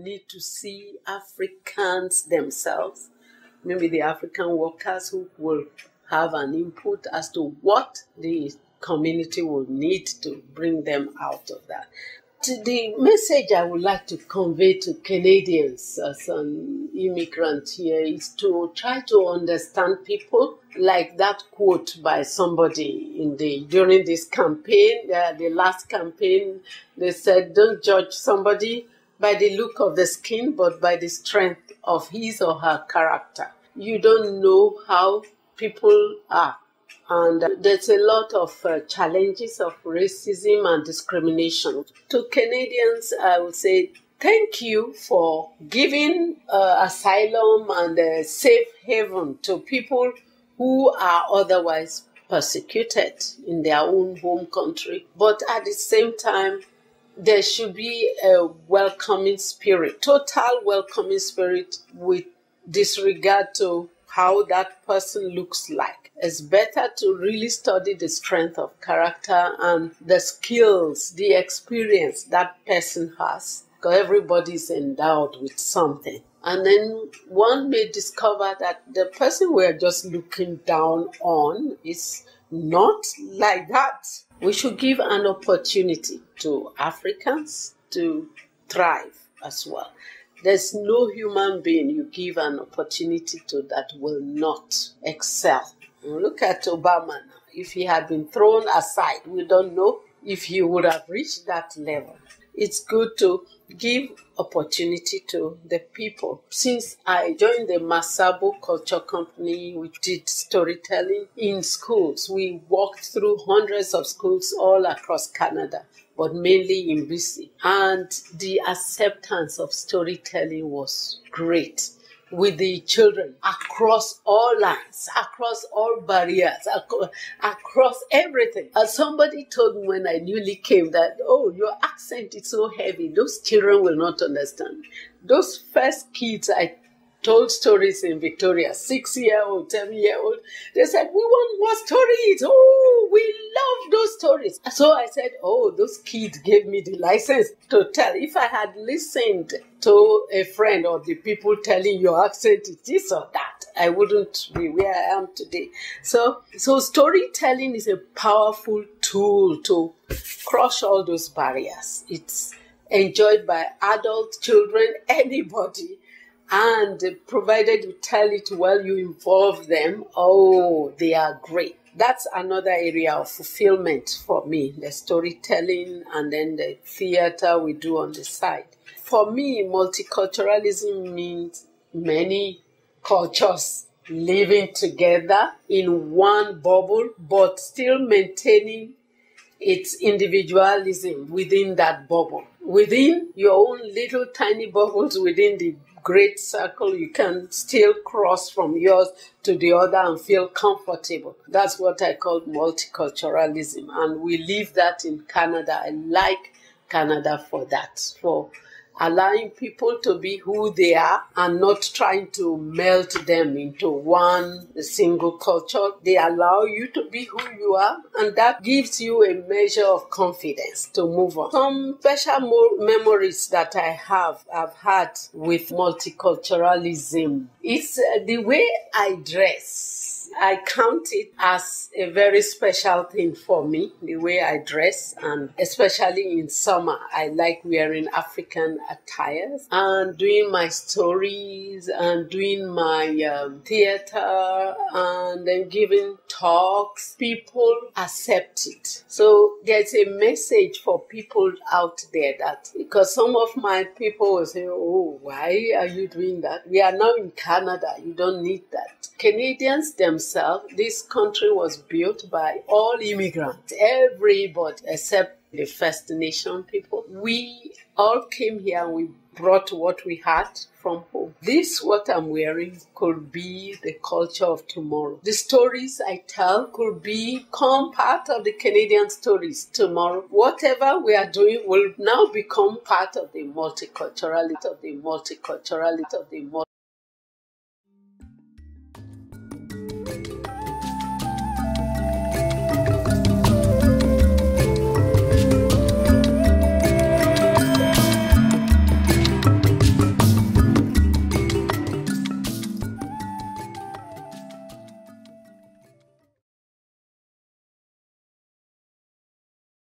need to see Africans themselves, maybe the African workers who will have an input as to what the community will need to bring them out of that. The message I would like to convey to Canadians as an immigrant here is to try to understand people, like that quote by somebody during this campaign, the last campaign. They said, "Don't judge somebody by the look of the skin, but by the strength of his or her character." You don't know how people are. And there's a lot of challenges of racism and discrimination. To Canadians, I would say thank you for giving asylum and a safe haven to people who are otherwise persecuted in their own home country. But at the same time, there should be a welcoming spirit, total welcoming spirit, with disregard to how that person looks like. It's better to really study the strength of character and the skills, the experience that person has, because everybody is endowed with something. And then one may discover that the person we're just looking down on is not like that. We should give an opportunity to Africans to thrive as well. There's no human being you give an opportunity to that will not excel. Look at Obama now. If he had been thrown aside, we don't know if he would have reached that level. It's good to give opportunity to the people. Since I joined the Masabo Culture Company, we did storytelling in schools. We walked through hundreds of schools all across Canada, but mainly in BC. And the acceptance of storytelling was great with the children across all lines, across all barriers, across everything. And somebody told me when I newly came that, "Oh, your accent is so heavy, those children will not understand." Those first kids I told stories in Victoria, 6-year-old, 7-year-old, they said, "We want more stories. Oh, we love those stories." So I said, "Oh, those kids gave me the license to tell." If I had listened to a friend or the people telling your accent is this or that, I wouldn't be where I am today. So storytelling is a powerful tool to crush all those barriers. It's enjoyed by adults, children, anybody. And provided you tell it well, you involve them, oh, they are great. That's another area of fulfillment for me, the storytelling and then the theater we do on the side. For me, multiculturalism means many cultures living together in one bubble, but still maintaining its individualism within that bubble. Within your own little tiny bubbles, within the great circle, you can still cross from yours to the other and feel comfortable. That's what I call multiculturalism. And we live that in Canada. I like Canada for that, for allowing people to be who they are and not trying to melt them into one single culture. They allow you to be who you are, and that gives you a measure of confidence to move on. Some special memories that I've had with multiculturalism is the way I dress. I count it as a very special thing for me, the way I dress, and especially in summer, I like wearing African attires and doing my stories and doing my theater and then giving talks. People accept it. So there's a message for people out there that, because some of my people will say, "Oh, why are you doing that? We are now in Canada. You don't need that." Canadians themselves, this country was built by all immigrants, everybody except the First Nation people. We all came here and we brought what we had from home. This, what I'm wearing, could be the culture of tomorrow. The stories I tell could become part of the Canadian stories tomorrow. Whatever we are doing will now become part of the multiculturality of the